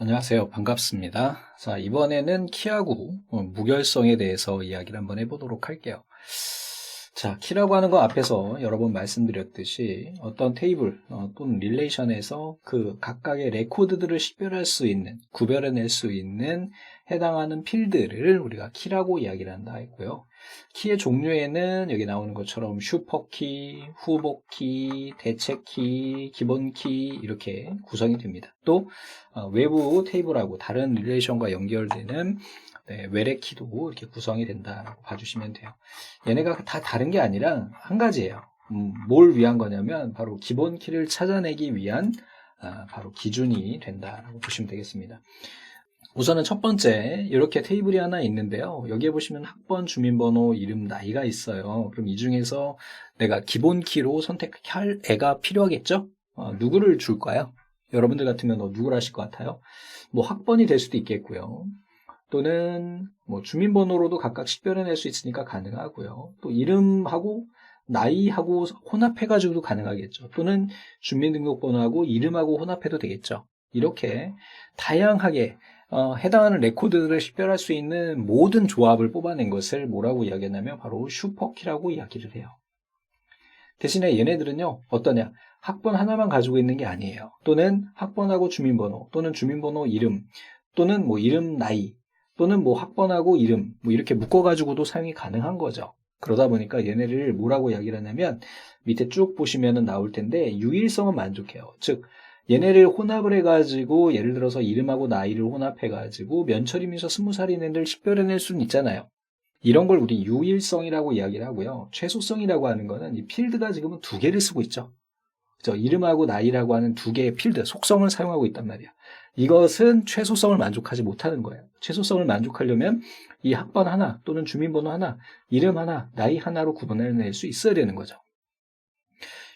안녕하세요. 반갑습니다. 자, 이번에는 키하고 무결성에 대해서 이야기를 한번 해보도록 할게요. 자, 키라고 하는 거 앞에서 여러 번 말씀드렸듯이 어떤 테이블 또는 릴레이션에서 그 각각의 레코드들을 식별할 수 있는, 구별해낼 수 있는 해당하는 필드를 우리가 키라고 이야기를 한다 했고요. 키의 종류에는 여기 나오는 것처럼 슈퍼키, 후보키, 대체키, 기본키 이렇게 구성이 됩니다. 또 외부 테이블하고 다른 릴레이션과 연결되는 외래키도 이렇게 구성이 된다고 봐주시면 돼요. 얘네가 다 다른 게 아니라 한 가지예요. 뭘 위한 거냐면 바로 기본 키를 찾아내기 위한 바로 기준이 된다라고 보시면 되겠습니다. 우선은 첫 번째 이렇게 테이블이 하나 있는데요. 여기에 보시면 학번, 주민번호, 이름, 나이가 있어요. 그럼 이 중에서 내가 기본 키로 선택할 애가 필요하겠죠? 누구를 줄까요? 여러분들 같으면 누구를 하실 것 같아요? 뭐 학번이 될 수도 있겠고요. 또는 뭐 주민번호로도 각각 식별해낼 수 있으니까 가능하고요. 또 이름하고 나이하고 혼합해가지고도 가능하겠죠. 또는 주민등록번호하고 이름하고 혼합해도 되겠죠. 이렇게 다양하게 해당하는 레코드들을 식별할 수 있는 모든 조합을 뽑아낸 것을 뭐라고 이야기하냐면 바로 슈퍼키라고 이야기를 해요. 대신에 얘네들은요, 어떠냐? 학번 하나만 가지고 있는 게 아니에요. 또는 학번하고 주민번호, 또는 주민번호 이름, 또는 뭐 이름 나이, 또는 뭐 학번하고 이름, 뭐 이렇게 묶어가지고도 사용이 가능한 거죠. 그러다 보니까 얘네를 뭐라고 이야기를 하냐면 밑에 쭉 보시면은 나올 텐데 유일성은 만족해요. 즉, 얘네를 혼합을 해가지고 예를 들어서 이름하고 나이를 혼합해가지고 면철이면서 20살인 애들 식별해낼 수는 있잖아요. 이런 걸 우리 유일성이라고 이야기를 하고요. 최소성이라고 하는 거는 이 필드가 지금은 두 개를 쓰고 있죠. 그죠? 이름하고 나이라고 하는 두 개의 필드, 속성을 사용하고 있단 말이야. 이것은 최소성을 만족하지 못하는 거예요. 최소성을 만족하려면 이 학번 하나 또는 주민번호 하나, 이름 하나, 나이 하나로 구분해낼 수 있어야 되는 거죠.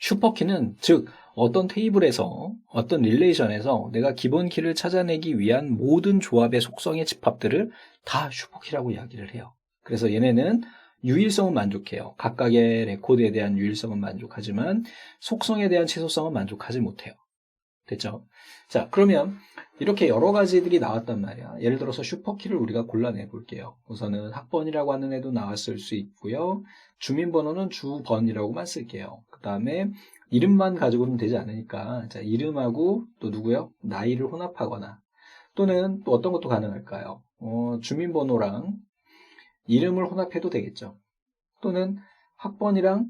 슈퍼키는 즉 어떤 테이블에서 어떤 릴레이션에서 내가 기본 키를 찾아내기 위한 모든 조합의 속성의 집합들을 다 슈퍼키라고 이야기를 해요. 그래서 얘네는 유일성은 만족해요. 각각의 레코드에 대한 유일성은 만족하지만 속성에 대한 최소성은 만족하지 못해요. 됐죠? 자, 그러면 이렇게 여러 가지들이 나왔단 말이야. 예를 들어서 슈퍼키를 우리가 골라내 볼게요. 우선은 학번이라고 하는 애도 나왔을 수 있고요. 주민번호는 주번이라고만 쓸게요. 그 다음에 이름만 가지고는 되지 않으니까 자, 이름하고 또 누구요? 나이를 혼합하거나 또는 또 어떤 것도 가능할까요? 주민번호랑 이름을 혼합해도 되겠죠. 또는 학번이랑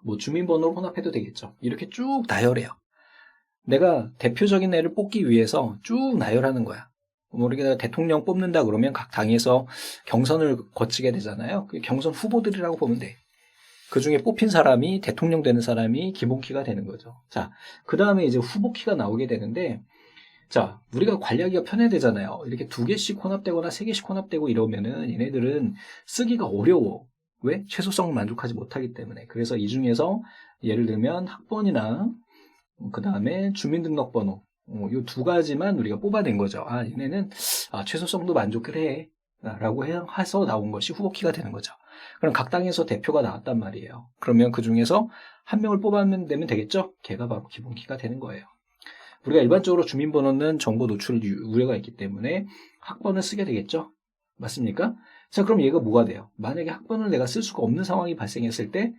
뭐 주민번호를 혼합해도 되겠죠. 이렇게 쭉 나열해요. 내가 대표적인 애를 뽑기 위해서 쭉 나열하는 거야. 우리가 대통령 뽑는다 그러면 각 당에서 경선을 거치게 되잖아요. 그 경선 후보들이라고 보면 돼. 그 중에 뽑힌 사람이 대통령 되는 사람이 기본키가 되는 거죠. 자, 그 다음에 이제 후보키가 나오게 되는데, 자, 우리가 관리하기가 편해되잖아요. 이렇게 두 개씩 혼합되거나 세 개씩 혼합되고 이러면은 얘네들은 쓰기가 어려워. 왜? 최소성을 만족하지 못하기 때문에. 그래서 이 중에서 예를 들면 학번이나 그 다음에 주민등록번호 이 두 가지만 우리가 뽑아낸 거죠. 얘네는 최소성도 만족을 해 라고 해서 나온 것이 후보키가 되는 거죠. 그럼 각 당에서 대표가 나왔단 말이에요. 그러면 그 중에서 한 명을 뽑아내면 되겠죠? 걔가 바로 기본키가 되는 거예요. 우리가 일반적으로 주민번호는 정보 노출 우려가 있기 때문에 학번을 쓰게 되겠죠? 맞습니까? 자, 그럼 얘가 뭐가 돼요? 만약에 학번을 내가 쓸 수가 없는 상황이 발생했을 때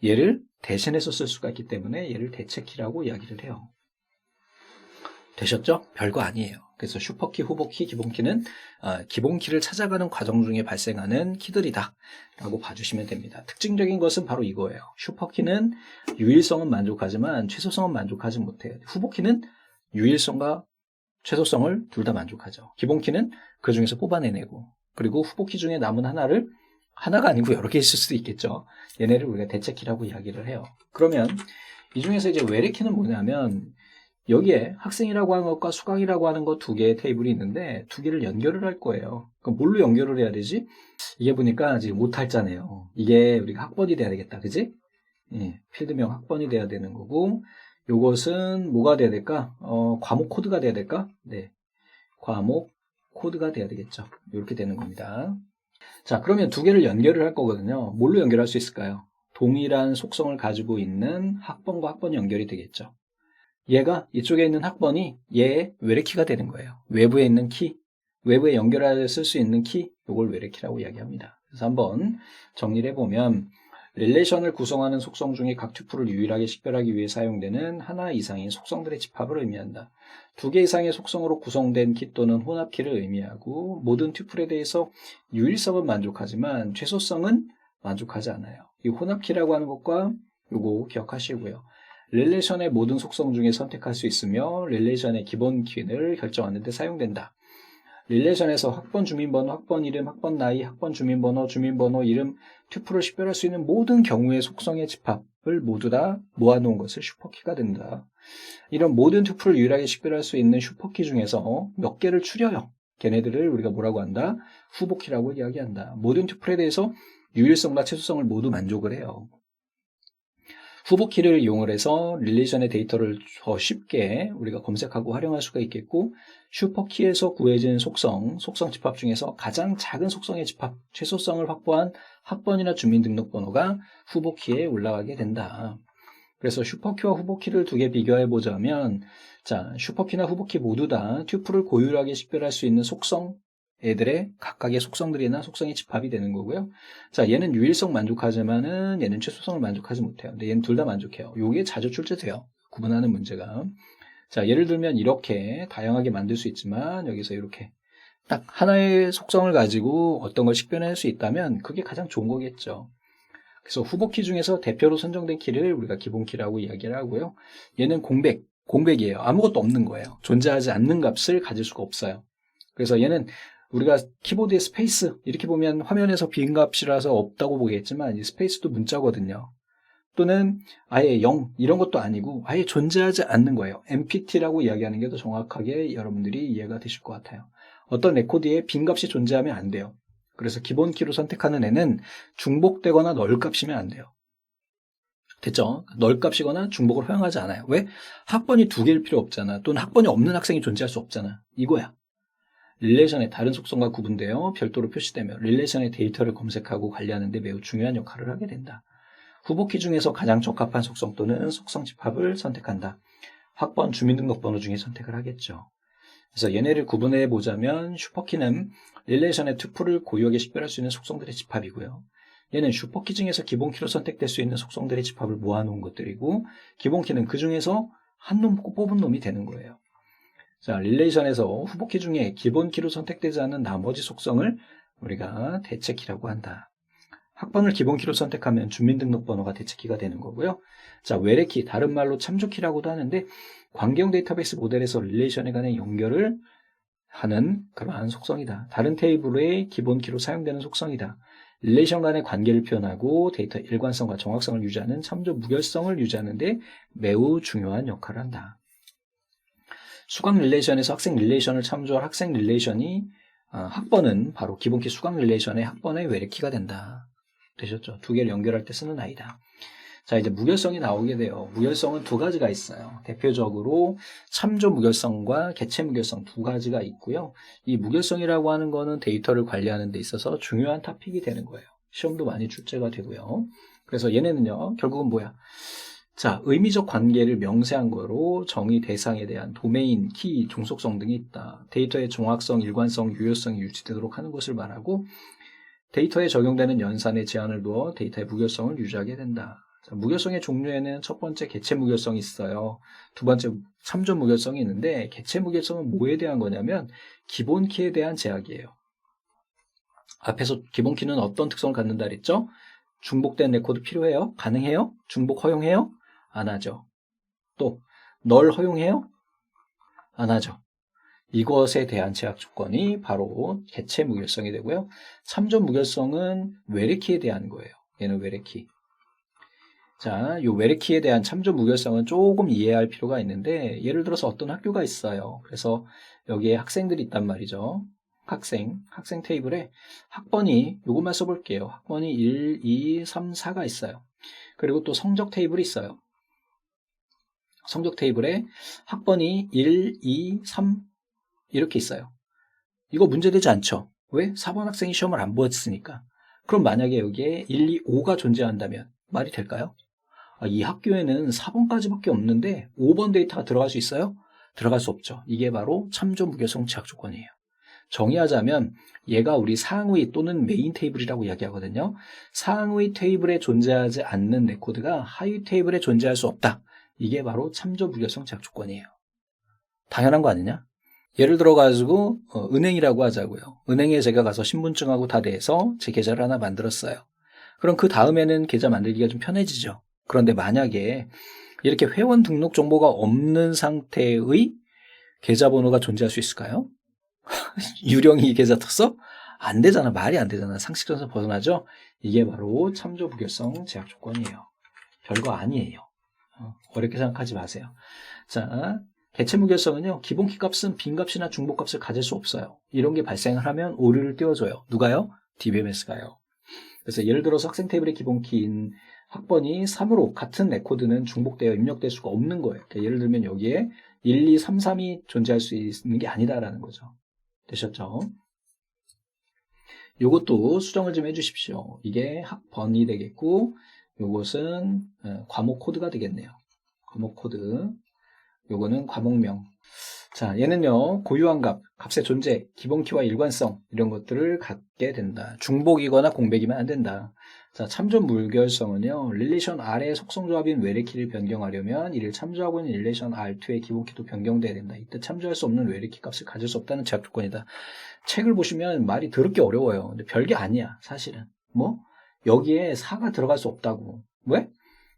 얘를 대신해서 쓸 수가 있기 때문에 얘를 대체키라고 이야기를 해요. 되셨죠? 별거 아니에요. 그래서 슈퍼키, 후보키, 기본키는 기본키를 찾아가는 과정 중에 발생하는 키들이다 라고 봐주시면 됩니다. 특징적인 것은 바로 이거예요. 슈퍼키는 유일성은 만족하지만 최소성은 만족하지 못해요. 후보키는 유일성과 최소성을 둘 다 만족하죠. 기본키는 그 중에서 뽑아내내고 그리고 후보키 중에 남은 하나가 아니고 여러 개 있을 수도 있겠죠. 얘네를 우리가 대체키라고 이야기를 해요. 그러면 이 중에서 이제 외래키는 뭐냐면 여기에 학생이라고 하는 것과 수강이라고 하는 것 두 개의 테이블이 있는데 두 개를 연결을 할 거예요. 그럼 뭘로 연결을 해야 되지? 이게 보니까 지금 오탈자네요. 이게 우리가 학번이 돼야 되겠다. 그지? 예, 필드명 학번이 돼야 되는 거고 요것은 뭐가 돼야 될까? 과목 코드가 돼야 될까? 네. 과목 코드가 돼야 되겠죠. 이렇게 되는 겁니다. 자, 그러면 두 개를 연결을 할 거거든요. 뭘로 연결할 수 있을까요? 동일한 속성을 가지고 있는 학번과 학번 연결이 되겠죠. 얘가 이쪽에 있는 학번이 얘의 외래키가 되는 거예요. 외부에 있는 키, 외부에 연결하여 쓸 수 있는 키, 이걸 외래키라고 이야기합니다. 그래서 한번 정리를 해보면 릴레이션을 구성하는 속성 중에 각 튜플을 유일하게 식별하기 위해 사용되는 하나 이상의 속성들의 집합을 의미한다. 두 개 이상의 속성으로 구성된 키 또는 혼합키를 의미하고 모든 튜플에 대해서 유일성은 만족하지만 최소성은 만족하지 않아요. 이 혼합키라고 하는 것과 이거 기억하시고요. 릴레이션의 모든 속성 중에 선택할 수 있으며 릴레이션의 기본 키를 결정하는 데 사용된다. 릴레이션에서 학번 주민번호, 학번 이름, 학번 나이, 학번 주민번호, 주민번호, 이름, 튜플을 식별할 수 있는 모든 경우의 속성의 집합을 모두 다 모아놓은 것을 슈퍼키가 된다. 이런 모든 튜플을 유일하게 식별할 수 있는 슈퍼키 중에서 몇 개를 추려요. 걔네들을 우리가 뭐라고 한다? 후보키라고 이야기한다. 모든 튜플에 대해서 유일성과 최소성을 모두 만족을 해요. 후보키를 이용을 해서 릴레이션의 데이터를 더 쉽게 우리가 검색하고 활용할 수가 있겠고, 슈퍼키에서 구해진 속성 집합 중에서 가장 작은 속성의 집합, 최소성을 확보한 학번이나 주민등록번호가 후보키에 올라가게 된다. 그래서 슈퍼키와 후보키를 두 개 비교해 보자면, 자, 슈퍼키나 후보키 모두 다 튜플을 고유하게 식별할 수 있는 속성, 애들의 각각의 속성들이나 속성의 집합이 되는 거고요. 자, 얘는 유일성 만족하지만은 얘는 최소성을 만족하지 못해요. 근데 얘는 둘 다 만족해요. 요게 자주 출제돼요. 구분하는 문제가. 자, 예를 들면 이렇게 다양하게 만들 수 있지만 여기서 이렇게 딱 하나의 속성을 가지고 어떤 걸 식별할 수 있다면 그게 가장 좋은 거겠죠. 그래서 후보키 중에서 대표로 선정된 키를 우리가 기본키라고 이야기를 하고요. 얘는 공백이에요. 아무것도 없는 거예요. 존재하지 않는 값을 가질 수가 없어요. 그래서 얘는 우리가 키보드에 스페이스 이렇게 보면 화면에서 빈 값이라서 없다고 보겠지만 이 스페이스도 문자거든요. 또는 아예 0 이런 것도 아니고 아예 존재하지 않는 거예요. empty라고 이야기하는 게 더 정확하게 여러분들이 이해가 되실 것 같아요. 어떤 레코드에 빈 값이 존재하면 안 돼요. 그래서 기본 키로 선택하는 애는 중복되거나 널 값이면 안 돼요. 됐죠? 널 값이거나 중복을 허용하지 않아요. 왜? 학번이 두 개일 필요 없잖아. 또는 학번이 없는 학생이 존재할 수 없잖아. 이거야. 릴레이션의 다른 속성과 구분되어 별도로 표시되며 릴레이션의 데이터를 검색하고 관리하는 데 매우 중요한 역할을 하게 된다. 후보키 중에서 가장 적합한 속성 또는 속성 집합을 선택한다. 학번, 주민등록번호 중에 선택을 하겠죠. 그래서 얘네를 구분해 보자면 슈퍼키는 릴레이션의 튜플을 고유하게 식별할 수 있는 속성들의 집합이고요. 얘는 슈퍼키 중에서 기본키로 선택될 수 있는 속성들의 집합을 모아놓은 것들이고, 기본키는 그 중에서 한 놈 뽑은 놈이 되는 거예요. 자, 릴레이션에서 후보키 중에 기본키로 선택되지 않는 나머지 속성을 우리가 대체키라고 한다. 학번을 기본키로 선택하면 주민등록번호가 대체키가 되는 거고요. 자, 외래키, 다른 말로 참조키라고도 하는데 관계형 데이터베이스 모델에서 릴레이션에 관한 연결을 하는 그러한 속성이다. 다른 테이블의 기본키로 사용되는 속성이다. 릴레이션 간의 관계를 표현하고 데이터 일관성과 정확성을 유지하는 참조 무결성을 유지하는 데 매우 중요한 역할을 한다. 수강 릴레이션에서 학생 릴레이션을 참조할 학생 릴레이션이 학번은 바로 기본키 수강 릴레이션의 학번의 외래키가 된다. 되셨죠? 두 개를 연결할 때 쓰는 아이다. 자, 이제 무결성이 나오게 돼요. 무결성은 두 가지가 있어요. 대표적으로 참조 무결성과 개체 무결성 두 가지가 있고요. 이 무결성이라고 하는 거는 데이터를 관리하는 데 있어서 중요한 토픽이 되는 거예요. 시험도 많이 출제가 되고요. 그래서 얘네는요, 결국은 뭐야? 자, 의미적 관계를 명세한 거로 정의 대상에 대한 도메인, 키, 종속성 등이 있다. 데이터의 정확성, 일관성, 유효성이 유지되도록 하는 것을 말하고 데이터에 적용되는 연산에 제한을 두어 데이터의 무결성을 유지하게 된다. 자, 무결성의 종류에는 첫 번째 개체 무결성이 있어요. 두 번째 참조 무결성이 있는데 개체 무결성은 뭐에 대한 거냐면 기본 키에 대한 제약이에요. 앞에서 기본 키는 어떤 특성을 갖는다 그랬죠? 중복된 레코드 필요해요? 가능해요? 중복 허용해요? 안 하죠. 또 널 허용해요? 안 하죠. 이것에 대한 제약 조건이 바로 개체 무결성이 되고요. 참조 무결성은 외래키에 대한 거예요. 얘는 외래키. 자, 이 외래키에 대한 참조 무결성은 조금 이해할 필요가 있는데 예를 들어서 어떤 학교가 있어요. 그래서 여기에 학생들이 있단 말이죠. 학생 테이블에 학번이 이것만 써볼게요. 학번이 1, 2, 3, 4가 있어요. 그리고 또 성적 테이블이 있어요. 성적 테이블에 학번이 1, 2, 3 이렇게 있어요. 이거 문제되지 않죠? 왜? 4번 학생이 시험을 안 보았으니까. 그럼 만약에 여기에 1, 2, 5가 존재한다면 말이 될까요? 이 학교에는 4번까지밖에 없는데 5번 데이터가 들어갈 수 있어요? 들어갈 수 없죠. 이게 바로 참조 무결성 제약 조건이에요. 정의하자면 얘가 우리 상위 또는 메인 테이블이라고 이야기하거든요. 상위 테이블에 존재하지 않는 레코드가 하위 테이블에 존재할 수 없다. 이게 바로 참조 무결성 제약 조건이에요. 당연한 거 아니냐? 예를 들어가지고 은행이라고 하자고요. 은행에 제가 가서 신분증하고 다 내서 제 계좌를 하나 만들었어요. 그럼 그 다음에는 계좌 만들기가 좀 편해지죠. 그런데 만약에 이렇게 회원 등록 정보가 없는 상태의 계좌번호가 존재할 수 있을까요? 유령이 계좌 떴어? 안 되잖아. 말이 안 되잖아. 상식선에서 벗어나죠? 이게 바로 참조 무결성 제약 조건이에요. 별거 아니에요. 어렵게 생각하지 마세요. 자, 개체 무결성은요, 기본 키값은 빈값이나 중복값을 가질 수 없어요. 이런 게 발생을 하면 오류를 띄워줘요. 누가요? DBMS가요. 그래서 예를 들어서 학생 테이블의 기본 키인 학번이 3으로 같은 레코드는 중복되어 입력될 수가 없는 거예요. 그러니까 예를 들면 여기에 1, 2, 3, 3이 존재할 수 있는 게 아니다라는 거죠. 되셨죠? 요것도 수정을 좀 해주십시오. 이게 학번이 되겠고, 요것은 과목 코드가 되겠네요. 과목 코드. 요거는 과목명. 자, 얘는요, 고유한 값의 존재, 기본 키와 일관성, 이런 것들을 갖게 된다. 중복이거나 공백이면 안 된다. 자, 참조 무결성은요, 릴레이션 R의 속성조합인 외래키를 변경하려면 이를 참조하고 있는 릴레이션 R2의 기본 키도 변경돼야 된다. 이때 참조할 수 없는 외래키 값을 가질 수 없다는 제약 조건이다. 책을 보시면 말이 더럽게 어려워요. 근데 별게 아니야, 사실은. 여기에 4가 들어갈 수 없다고. 왜?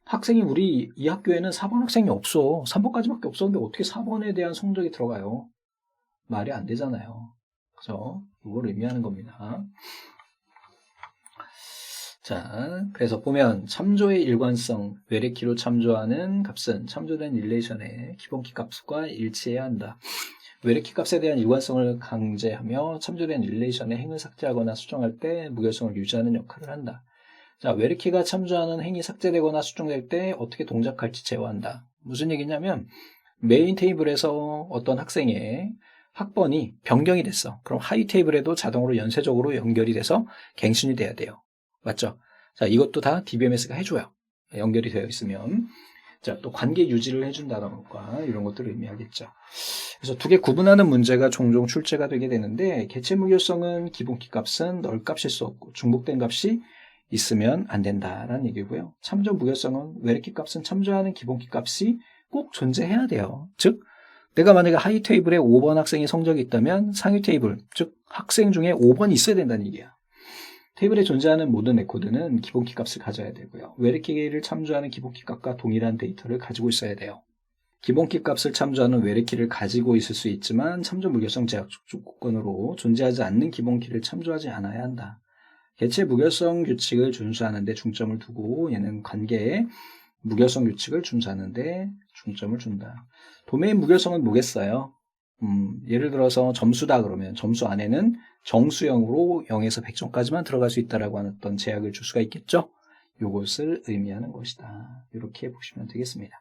학생이 우리 이 학교에는 4번 학생이 없어. 3번까지밖에 없었는데 어떻게 4번에 대한 성적이 들어가요? 말이 안 되잖아요. 그죠? 이걸 의미하는 겁니다. 자, 그래서 보면 참조의 일관성, 외래키로 참조하는 값은 참조된 릴레이션의 기본키 값과 일치해야 한다. 외래키 값에 대한 일관성을 강제하며 참조된 릴레이션의 행을 삭제하거나 수정할 때 무결성을 유지하는 역할을 한다. 자, 외래키가 참조하는 행이 삭제되거나 수정될 때 어떻게 동작할지 제어한다. 무슨 얘기냐면 메인 테이블에서 어떤 학생의 학번이 변경이 됐어. 그럼 하위 테이블에도 자동으로 연쇄적으로 연결이 돼서 갱신이 돼야 돼요. 맞죠? 자, 이것도 다 DBMS가 해줘요. 연결이 되어 있으면. 자, 또 관계 유지를 해준다던가 이런 것들을 의미하겠죠. 그래서 두 개 구분하는 문제가 종종 출제가 되게 되는데 개체 무결성은 기본키 값은 널 값일 수 없고 중복된 값이 있으면 안 된다라는 얘기고요. 참조 무결성은 외래키 값은 참조하는 기본키 값이 꼭 존재해야 돼요. 즉 내가 만약에 하위 테이블에 5번 학생이 성적이 있다면 상위 테이블, 즉 학생 중에 5번이 있어야 된다는 얘기야. 테이블에 존재하는 모든 레코드는 기본키 값을 가져야 되고요. 외래키를 참조하는 기본키 값과 동일한 데이터를 가지고 있어야 돼요. 기본키 값을 참조하는 외래키를 가지고 있을 수 있지만 참조 무결성 제약 조건으로 존재하지 않는 기본키를 참조하지 않아야 한다. 개체 무결성 규칙을 준수하는 데 중점을 두고 얘는 관계에 무결성 규칙을 준수하는 데 중점을 준다. 도메인 무결성은 뭐겠어요? 예를 들어서 점수다 그러면 점수 안에는 정수형으로 0에서 100점까지만 들어갈 수 있다라고 하는 어떤 제약을 줄 수가 있겠죠? 이것을 의미하는 것이다. 이렇게 보시면 되겠습니다.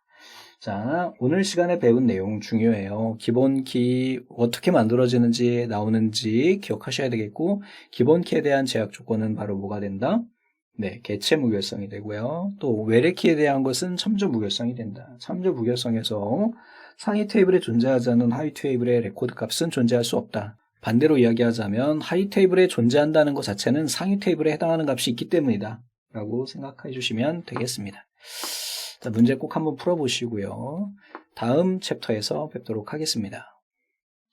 자, 오늘 시간에 배운 내용 중요해요. 기본키 어떻게 만들어지는지 나오는지 기억하셔야 되겠고 기본키에 대한 제약 조건은 바로 뭐가 된다? 네, 개체 무결성이 되고요. 또 외래키에 대한 것은 참조 무결성이 된다. 참조 무결성에서 상위 테이블에 존재하지 않는 하위 테이블의 레코드 값은 존재할 수 없다. 반대로 이야기하자면 하위 테이블에 존재한다는 것 자체는 상위 테이블에 해당하는 값이 있기 때문이다 라고 생각해 주시면 되겠습니다. 자, 문제 꼭 한번 풀어보시고요. 다음 챕터에서 뵙도록 하겠습니다.